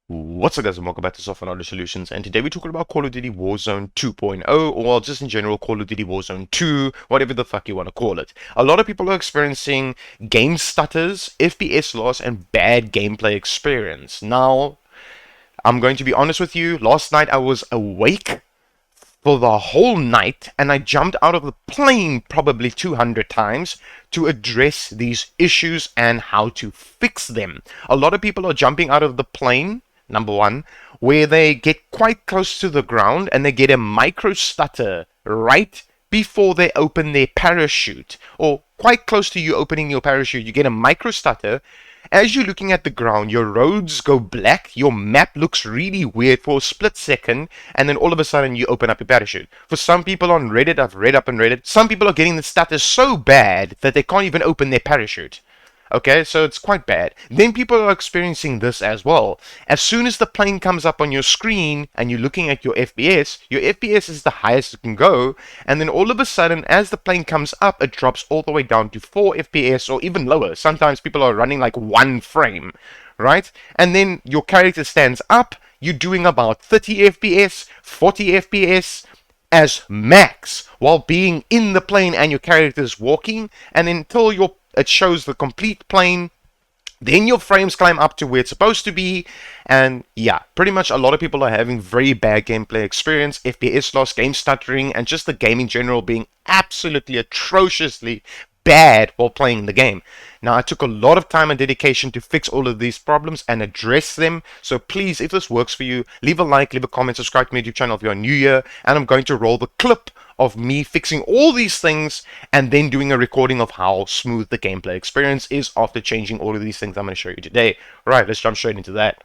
What's up guys and welcome back to Software Knowledge Solutions, and today we're talking about Call of Duty Warzone 2.0, or just in general Call of Duty Warzone 2, whatever the fuck you want to call it. A lot of people are experiencing game stutters, FPS loss, and bad gameplay experience. Now, I'm going to be honest with you, last night I was awake for the whole night and I jumped out of the plane probably 200 times to address these issues and how to fix them. A lot of people are jumping out of the plane, number one, where they get quite close to the ground and they get a micro stutter right before they open their parachute, or quite close to you opening your parachute. You get a micro stutter. As you're looking at the ground, your roads go black, your map looks really weird for a split second, and then all of a sudden you open up your parachute. For some people on Reddit, I've read up on Reddit, some people are getting the stutter so bad that they can't even open their parachute. Okay, so it's quite bad. Then people are experiencing this as well. As soon as the plane comes up on your screen and you're looking at your FPS is the highest it can go, and then all of a sudden, as the plane comes up, it drops all the way down to 4 FPS or even lower. Sometimes people are running like 1 frame, right? And then your character stands up, you're doing about 30 FPS, 40 FPS, as max while being in the plane and your character is walking, and until it shows the complete plane, then your frames climb up to where it's supposed to be, and yeah, pretty much a lot of people are having very bad gameplay experience, FPS loss, game stuttering, and just the game in general being absolutely atrociously bad while playing the game. Now, I took a lot of time and dedication to fix all of these problems and address them. So please, if this works for you, leave a like, leave a comment, subscribe to my YouTube channel if you're new here, and I'm going to roll the clip of me fixing all these things and then doing a recording of how smooth the gameplay experience is after changing all of these things I'm going to show you today. Alright, let's jump straight into that.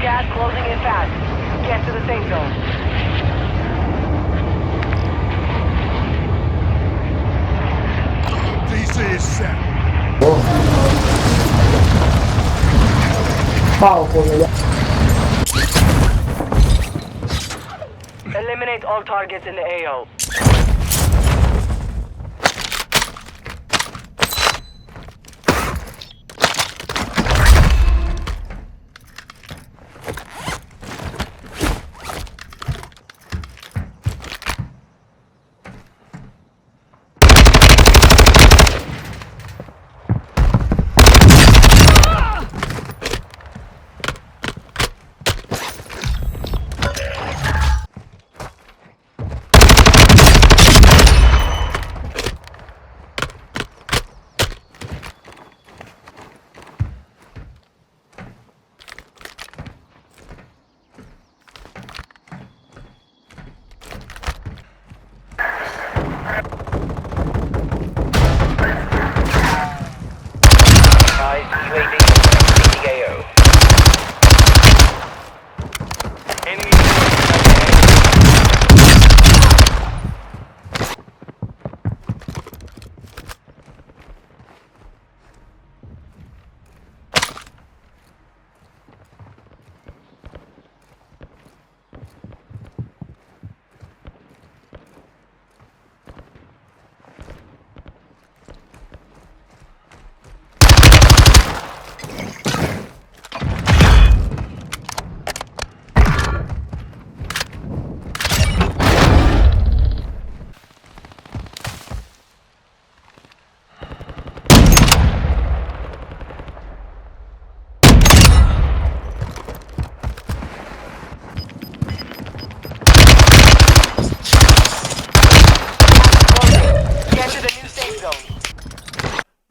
Gas closing in fast. Get to the safe zone. DC is set. Eliminate all targets in the AO.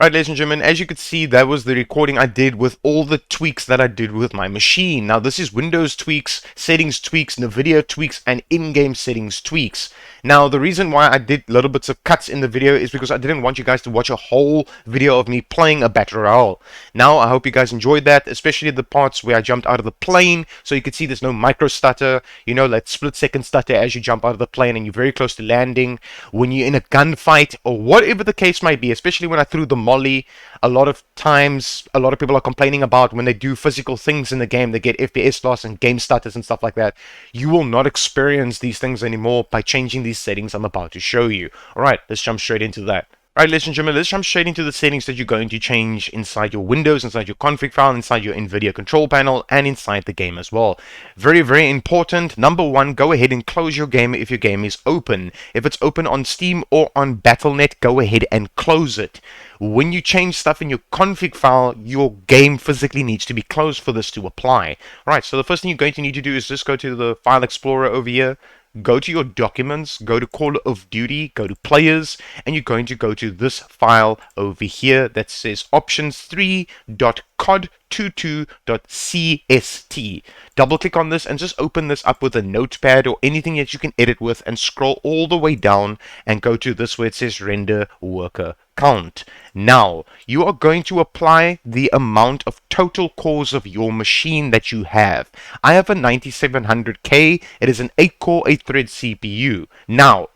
Right, ladies and gentlemen, as you could see, that was the recording I did with all the tweaks that I did with my machine. Now, this is Windows tweaks, settings tweaks, NVIDIA tweaks, and in-game settings tweaks. Now, the reason why I did little bits of cuts in the video is because I didn't want you guys to watch a whole video of me playing a battle royale. Now, I hope you guys enjoyed that, especially the parts where I jumped out of the plane, so you could see there's no micro stutter, you know, that split-second stutter as you jump out of the plane and you're very close to landing. When you're in a gunfight, or whatever the case might be, especially when I threw the molly, a lot of times a lot of people are complaining about when they do physical things in the game, they get FPS loss and game stutters and stuff like that. You will not experience these things anymore by changing these settings I'm about to show you. Alright, let's jump straight into that. Alright, ladies and gentlemen, let's jump straight into the settings that you're going to change inside your Windows, inside your config file, inside your NVIDIA control panel, and inside the game as well. Very, very important. Number one, go ahead and close your game if your game is open. If it's open on Steam or on Battle.net, go ahead and close it. When you change stuff in your config file, your game physically needs to be closed for this to apply. Alright, so the first thing you're going to need to do is just go to the File Explorer over here. Go to your documents, go to Call of Duty, go to Players, and you're going to go to this file over here that says options3.cod22.cst. Double click on this and just open this up with a notepad or anything that you can edit with, and scroll all the way down and go to this where it says render worker count. Now, you are going to apply the amount of total cores of your machine that you have. I have a 9700K. It is an 8-core, 8-thread CPU. Now,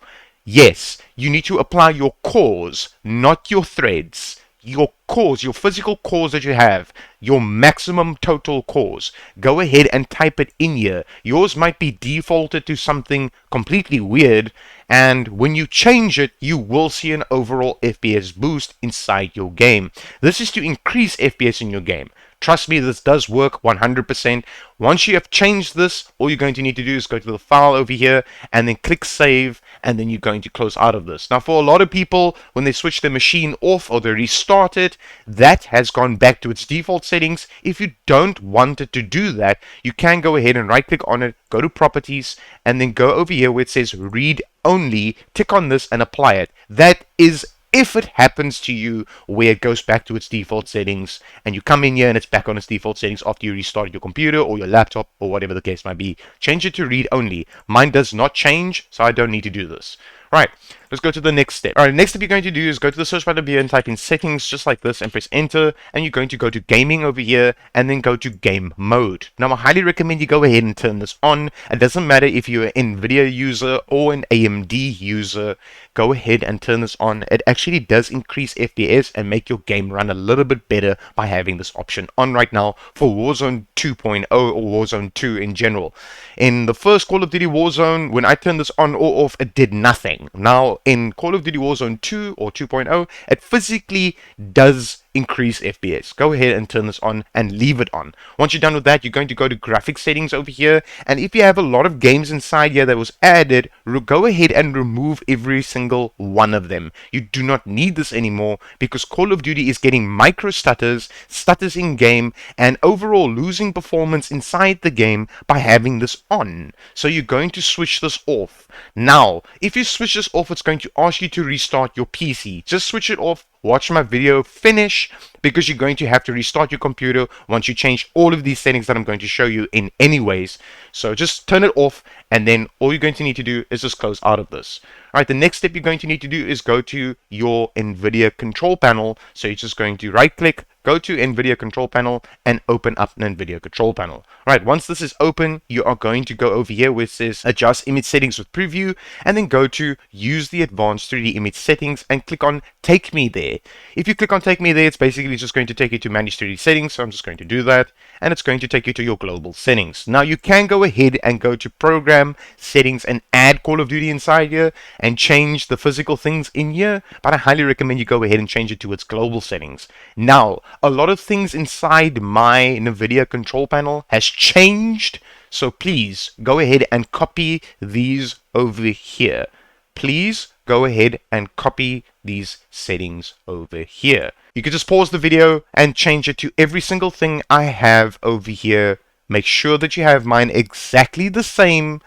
yes, you need to apply your cores, not your threads. Your cores, your physical cores that you have, your maximum total cores. Go ahead and type it in here. Yours might be defaulted to something completely weird, and when you change it, you will see an overall FPS boost inside your game. This is to increase FPS in your game. Trust me, this does work 100%. Once you have changed this, all you're going to need to do is go to the file over here and then click save, and then you're going to close out of this. Now, for a lot of people, when they switch their machine off or they restart it, that has gone back to its default settings. If you don't want it to do that, you can go ahead and right click on it, go to properties, and then go over here where it says read only, tick on this and apply it. That is if it happens to you where it goes back to its default settings and you come in here and it's back on its default settings after you restart your computer or your laptop or whatever the case might be, change it to read only. Mine does not change, so I don't need to do this. Right, let's go to the next step. Alright, next step you're going to do is go to the search bar here and type in settings just like this and press enter, and you're going to go to gaming over here and then go to game mode. Now I highly recommend you go ahead and turn this on. It doesn't matter if you're an NVIDIA user or an AMD user, go ahead and turn this on. It actually does increase FPS and make your game run a little bit better by having this option on right now for Warzone 2.0 or Warzone 2 in general. In the first Call of Duty Warzone, when I turned this on or off, it did nothing. Now, in Call of Duty Warzone 2 or 2.0, it physically does increase FPS. Go ahead and turn this on and leave it on. Once you're done with that, you're going to go to graphic settings over here, and if you have a lot of games inside here that was added, go ahead and remove every single one of them. You do not need this anymore because Call of Duty is getting micro stutters, stutters in game, and overall losing performance inside the game by having this on. So you're going to switch this off. Now, if you switch this off, it's going to ask you to restart your PC. Just switch it off. Watch my video finish, because you're going to have to restart your computer once you change all of these settings that I'm going to show you in anyways. So just turn it off, and then all you're going to need to do is just close out of this. Alright, the next step you're going to need to do is go to your NVIDIA control panel. So you're just going to right click, go to NVIDIA control panel, and open up an NVIDIA control panel. Alright, once this is open, you are going to go over here where it says adjust image settings with preview, and then go to use the advanced 3D image settings and click on take me there. If you click on take me there, it's basically just going to take you to manage 3D settings, so I'm just going to do that, and it's going to take you to your global settings. Now you can go ahead and go to program settings and add Call of Duty inside here and change the physical things in here, but I highly recommend you go ahead and change it to its global settings. Now, a lot of things inside my NVIDIA control panel has changed, so please go ahead and copy these over here. Please go ahead and copy these settings over here. You can just pause the video and change it to every single thing I have over here. Make sure that you have mine exactly the same,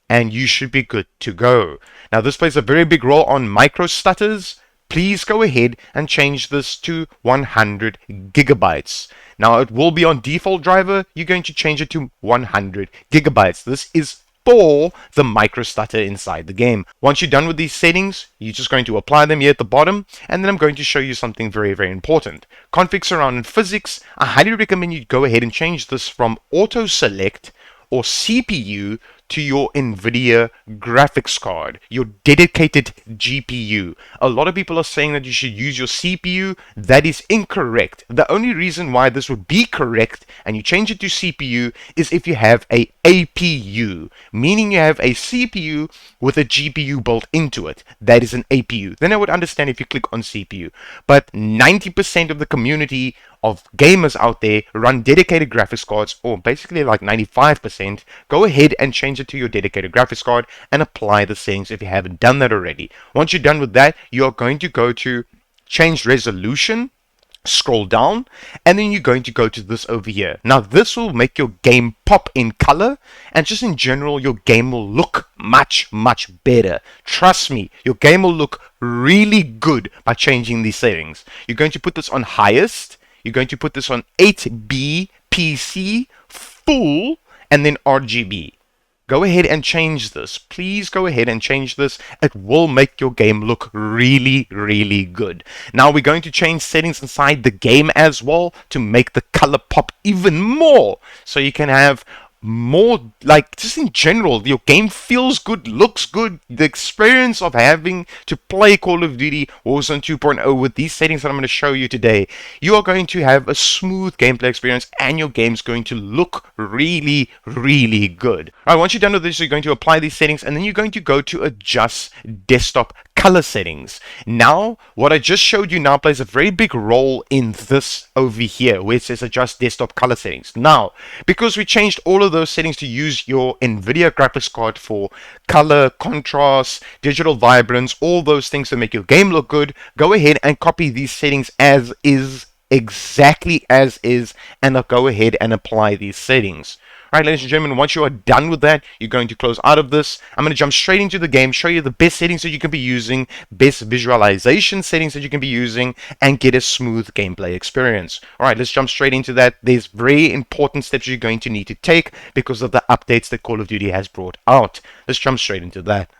and you should be good to go. Now, this plays a very big role on micro stutters. please go ahead and change this to 100 gigabytes. Now it will be on default driver. You're going to change it to 100 gigabytes. This is for the micro stutter inside the game. Once you're done with these settings, you're just going to apply them here at the bottom, and then I'm going to show you something very, very important. Config surround and physics, I highly recommend you go ahead and change this from auto select or CPU to your NVIDIA graphics card, your dedicated GPU. A lot of people are saying that you should use your CPU. That is incorrect. The only reason why this would be correct and you change it to CPU is if you have a APU, meaning you have a CPU with a GPU built into it. That is an APU. Then I would understand if you click on CPU. But 90% of the community of gamers out there run dedicated graphics cards, or basically like 95%. Go ahead and change it to your dedicated graphics card and apply the settings if you haven't done that already. Once you're done with that, you are going to go to change resolution, scroll down, and then you're going to go to this over here. Now this will make your game pop in color, and just in general your game will look much better. Trust me, your game will look really good by changing these settings. You're going to put this on highest, you're going to put this on 8B PC full, and then RGB. Go ahead and change this. Please go ahead and change this. It will make your game look really good. Now we're going to change settings inside the game as well to make the color pop even more. So you can have more, like, just in general, your game feels good, looks good. The experience of having to play Call of Duty Warzone 2.0 with these settings that I'm going to show you today, you are going to have a smooth gameplay experience and your game's going to look really good. Alright, once you're done with this, you're going to apply these settings and then you're going to go to adjust desktop color settings. Now, what I just showed you now plays a very big role in this over here, where it says adjust desktop color settings. Now, because we changed all of those settings to use your NVIDIA graphics card for color, contrast, digital vibrance, all those things that make your game look good, go ahead and copy these settings as is, exactly as is, and I'll go ahead and apply these settings. Alright, ladies and gentlemen, once you are done with that, you're going to close out of this. I'm going to jump straight into the game, show you the best settings that you can be using, best visualization settings that you can be using, and get a smooth gameplay experience. Alright, let's jump straight into that. There's very important steps you're going to need to take because of the updates that Call of Duty has brought out. Let's jump straight into that.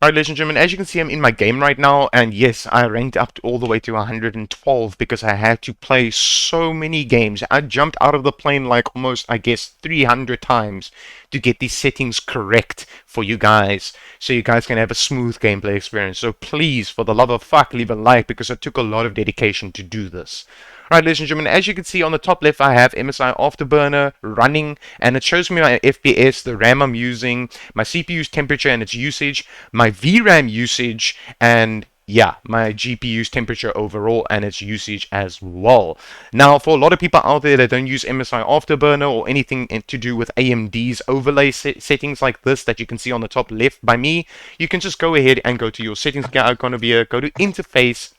Alright, ladies and gentlemen, as you can see, I'm in my game right now, and yes, I ranked up all the way to 112 because I had to play so many games. I jumped out of the plane like almost, I guess, 300 times to get these settings correct for you guys, so you guys can have a smooth gameplay experience. So please, for the love of fuck, leave a like because it took a lot of dedication to do this. Alright, ladies and gentlemen, as you can see on the top left, I have MSI Afterburner running, and it shows me my FPS, the RAM I'm using, my CPU's temperature and its usage, my VRAM usage, and yeah, my GPU's temperature overall and its usage as well. Now, for a lot of people out there that don't use MSI Afterburner or anything to do with AMD's overlay settings like this that you can see on the top left by me, you can just go ahead and go to your settings icon over here, go to interface,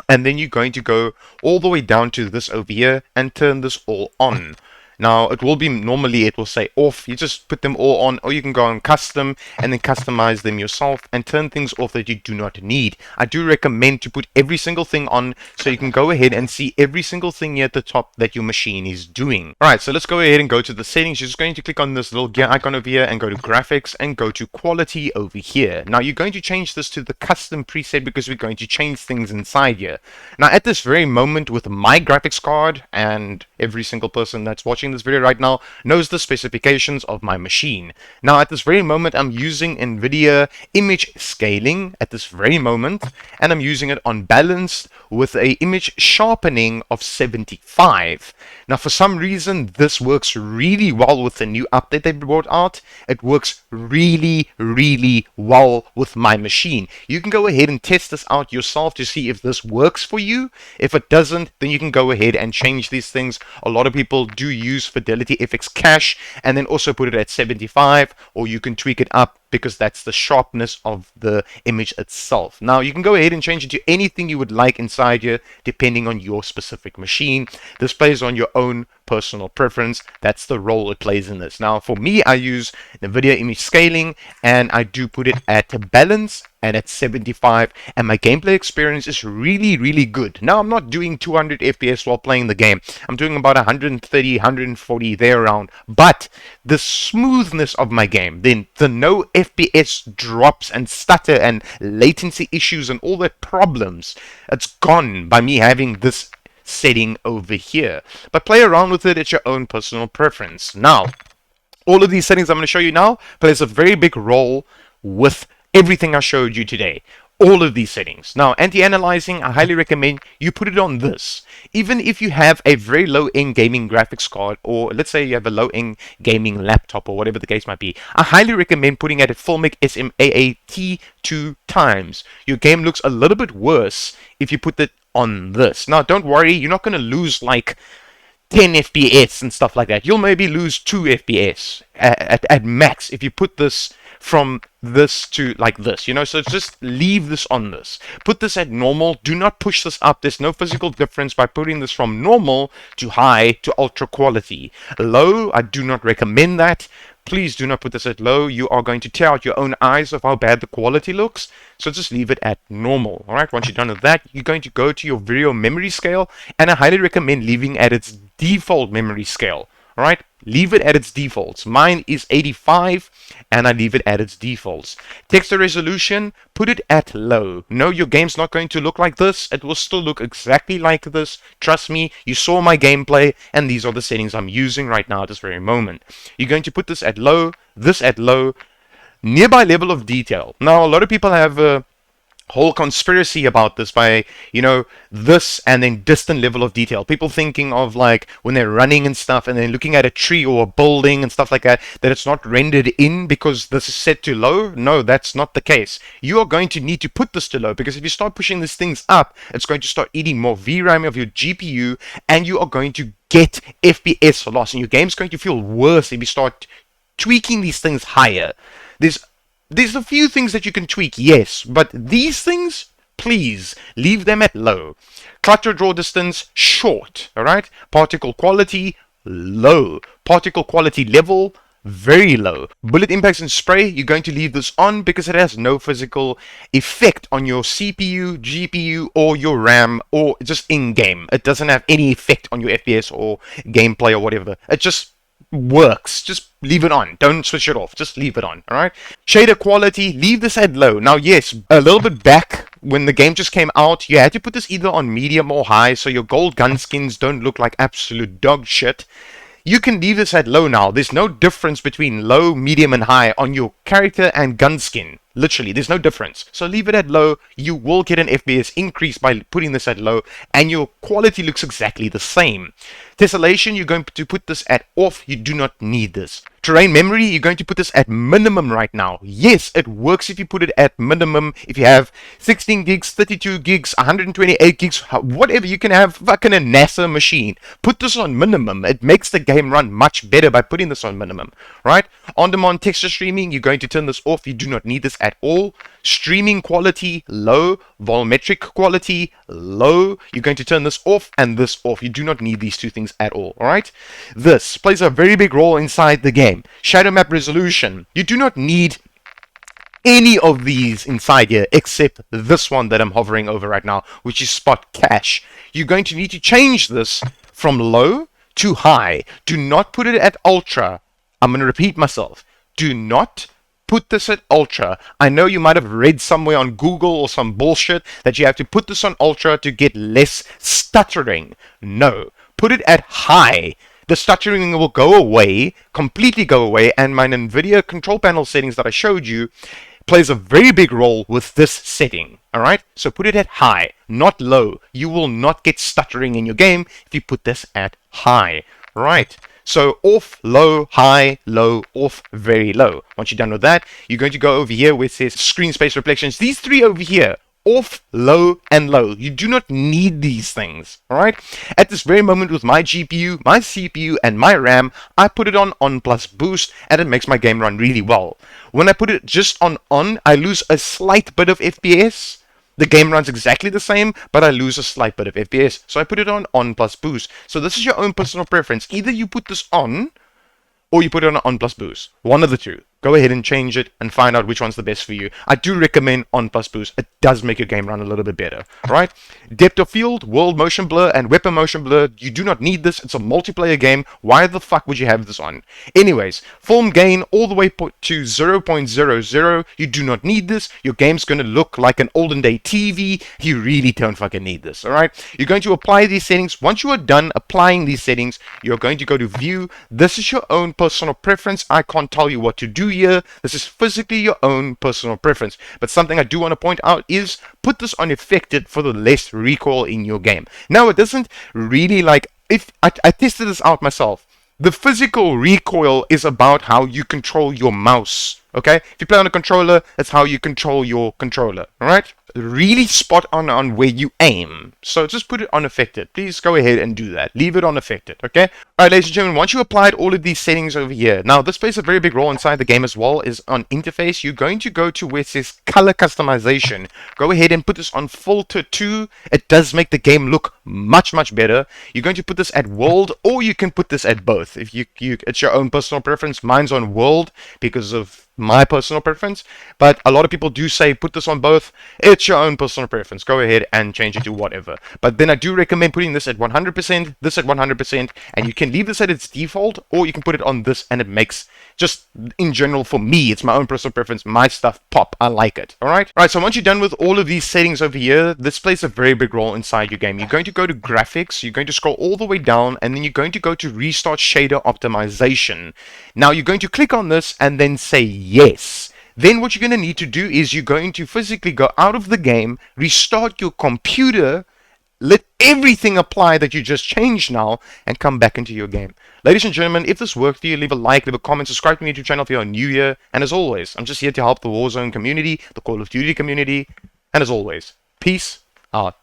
and then you're going to go all the way down to this over here and turn this all on. Now, it will be, normally it will say off. You just put them all on, or you can go on custom and then customize them yourself and turn things off that you do not need. I do recommend to put every single thing on so you can go ahead and see every single thing here at the top that your machine is doing. Alright, so let's go ahead and go to the settings. You're just going to click on this little gear icon over here and go to graphics and go to quality over here. Now, you're going to change this to the custom preset because we're going to change things inside here. Now, at this very moment with my graphics card, and every single person that's watching this video right now knows the specifications of my machine. Now, at this very moment, I'm using NVIDIA image scaling at this very moment, and I'm using it on balanced with a image sharpening of 75. Now, for some reason, this works really well with the new update they brought out. It works really well with my machine. You can go ahead and test this out yourself to see if this works for you. If it doesn't, then you can go ahead and change these things. A lot of people do use Fidelity FX Cache and then also put it at 75, or you can tweak it up because that's the sharpness of the image itself. Now you can go ahead and change it to anything you would like inside here depending on your specific machine. This plays on your own personal preference. That's the role it plays in this. Now for me, I use NVIDIA image scaling, and I do put it at balance and at 75, and my gameplay experience is really good. Now I'm not doing 200 FPS while playing the game. I'm doing about 130, 140 there around, but the smoothness of my game, then the no FPS drops and stutter and latency issues and all that problems, it's gone by me having this setting over here. But play around with it at your own personal preference. Now, all of these settings I'm going to show you now plays a very big role with everything I showed you today. All of these settings. Now, anti-aliasing, I highly recommend you put it on this. Even if you have a very low-end gaming graphics card, or let's say you have a low-end gaming laptop, or whatever the case might be, I highly recommend putting it at Filmic SMAAT 2 times. Your game looks a little bit worse if you put it on this. Now, don't worry, you're not going to lose like 10 FPS and stuff like that. You'll maybe lose 2 FPS at max if you put this from this to like this, you know. So just leave this on this. Put this at normal. Do not push this up. There's no physical difference by putting this from normal to high to ultra quality. Low, I do not recommend that. Please do not put this at low. You are going to tear out your own eyes of how bad the quality looks. So just leave it at normal. Alright, once you're done with that, you're going to go to your video memory scale, and I highly recommend leaving at its default memory scale. Alright, leave it at its defaults. Mine is 85, and I leave it at its defaults. Texture resolution, put it at low. No, your game's not going to look like this. It will still look exactly like this. Trust me, you saw my gameplay, and these are the settings I'm using right now at this very moment. You're going to put this at low, nearby level of detail. Now, a lot of people have a whole conspiracy about this by, you know, this and then distant level of detail. People thinking of like when they're running and stuff and then looking at a tree or a building and stuff like that, that it's not rendered in because this is set to low. No, that's not the case. You are going to need to put this to low, because if you start pushing these things up, it's going to start eating more VRAM of your GPU, and you are going to get FPS loss, and your game's going to feel worse if you start tweaking these things higher. There's a few things that you can tweak, yes, but these things, please leave them at low. Clutter draw distance, short, alright? Particle quality, low. Particle quality level, very low. Bullet impacts and spray, you're going to leave this on because it has no physical effect on your CPU, GPU, or your RAM, or just in-game. It doesn't have any effect on your FPS or gameplay or whatever. It just works. Just leave it on. Don't switch it off. Just leave it on. Alright? Shader quality, leave this at low. Now, yes, a little bit back when the game just came out, you had to put this either on medium or high so your gold gun skins don't look like absolute dog shit. You can leave this at low now. There's no difference between low, medium, and high on your character and gun skin. Literally, there's no difference. So leave it at low. You will get an FPS increase by putting this at low, and your quality looks exactly the same. Tessellation, you're going to put this at off. You do not need this. Terrain memory, you're going to put this at minimum right now. Yes, it works if you put it at minimum. If you have 16 gigs, 32 gigs, 128 gigs, whatever, you can have fucking a NASA machine. Put this on minimum. It makes the game run much better by putting this on minimum, right? On-demand texture streaming, you're going to turn this off. You do not need this at all. Streaming quality, low. Volumetric quality, low. You're going to turn this off and this off. You do not need these two things at all, alright? This plays a very big role inside the game. Shadow map resolution. You do not need any of these inside here except this one that I'm hovering over right now, which is spot cache. You're going to need to change this from low to high. Do not put it at ultra. I'm going to repeat myself. Do not put this at ultra. I know you might have read somewhere on Google or some bullshit that you have to put this on ultra to get less stuttering. No. Put it at high. The stuttering will go away, completely go away, and my NVIDIA control panel settings that I showed you plays a very big role with this setting. Alright? So put it at high, not low. You will not get stuttering in your game if you put this at high. Right? So off, low, high, low, off, very low. Once you're done with that, you're going to go over here where it says screen space reflections. These three over here, off, low, and low. You do not need these things, alright? At this very moment with my GPU, my CPU, and my RAM, I put it on plus boost, and it makes my game run really well. When I put it just on, I lose a slight bit of FPS. The game runs exactly the same, but I lose a slight bit of FPS. So I put it on plus boost. So this is your own personal preference. Either you put this on, or you put it on plus boost. One of the two. Go ahead and change it and find out which one's the best for you. I do recommend on plus boost. It does make your game run a little bit better. Right? Depth of field, world motion blur, and weapon motion blur. You do not need this. It's a multiplayer game. Why the fuck would you have this on? Anyways, film gain all the way to 0.00. You do not need this. Your game's going to look like an olden day TV. You really don't fucking need this. Alright? You're going to apply these settings. Once you are done applying these settings, you're going to go to view. This is your own personal preference. I can't tell you what to do here. This is physically your own personal preference. But something I do want to point out is put this on affected for the less recoil in your game. Now, it doesn't really like, if I tested this out myself. The physical recoil is about how you control your mouse. Okay? If you play on a controller, that's how you control your controller. Alright? Really spot on where you aim. So just put it on affected. Please go ahead and do that. Leave it on affected. Okay? Alright, ladies and gentlemen, once you applied all of these settings over here, now this plays a very big role inside the game as well, is on interface. You're going to go to where it says color customization. Go ahead and put this on filter 2. It does make the game look much better. You're going to put this at world, or you can put this at both. If you it's your own personal preference. Mine's on world because of my personal preference, but a lot of people do say put this on both. It's your own personal preference. Go ahead and change it to whatever. But then I do recommend putting this at 100%, this at 100%, and you can leave this at its default, or you can put it on this, and it makes, just in general for me, it's my own personal preference, my stuff pop. I like it. Alright? Alright, so once you're done with all of these settings over here, this plays a very big role inside your game. You're going to go to graphics, you're going to scroll all the way down, and then you're going to go to restart shader optimization. Now you're going to click on this and then say yes. Then what you're going to need to do is you're going to physically go out of the game, restart your computer, let everything apply that you just changed now, and come back into your game. Ladies and gentlemen, if this worked for you, leave a like, leave a comment, subscribe to my YouTube channel if you're new here, and as always, I'm just here to help the Warzone community, the Call of Duty community, and as always, peace out.